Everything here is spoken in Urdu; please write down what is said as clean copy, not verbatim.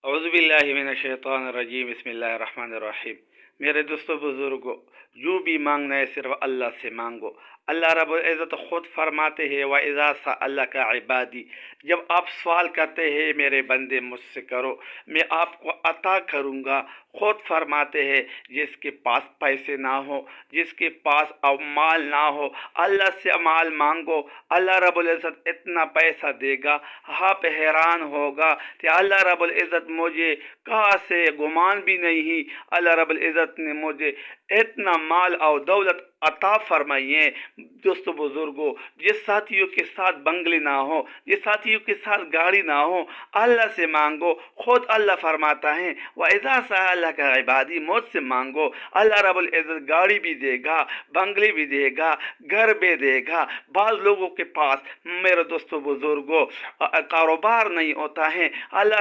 اعوذ باللہ من الشیطان الرجیم، بسم اللہ الرحمن الرحیم۔ میرے دوستو بزرگو، جو بھی مانگنا ہے صرف اللہ سے مانگو۔ اللہ رب العزت خود فرماتے ہیں وَإِذَا سَأَلَكَ عِبَادِي، جب آپ سوال کرتے ہیں میرے بندے مجھ سے کرو، میں آپ کو عطا کروں گا۔ خود فرماتے ہیں جس کے پاس پیسے نہ ہو، جس کے پاس مال نہ ہو، اللہ سے مال مانگو، اللہ رب العزت اتنا پیسہ دے گا، آپ حیران ہوگا کہ اللہ رب العزت مجھے کہاں سے گمان بھی نہیں، اللہ رب العزت نے مجھے اتنا مال اور دولت عطا فرمائی ہے۔ دوستو بزرگو، جس ساتھیوں کے ساتھ بنگلے نہ ہو، جس ساتھیوں کے ساتھ گاڑی نہ ہو، اللہ سے مانگو۔ خود اللہ فرماتا ہے وَإِذَا سَأَلَكَ عِبَادِي، مجھ سے مانگو، اللہ رب العزت گاڑی بھی دے گا، بنگلے بھی دے گا، گھر بھی دے گا۔ بعض لوگوں کے پاس میرے دوستو بزرگو کاروبار نہیں ہوتا ہے، اللہ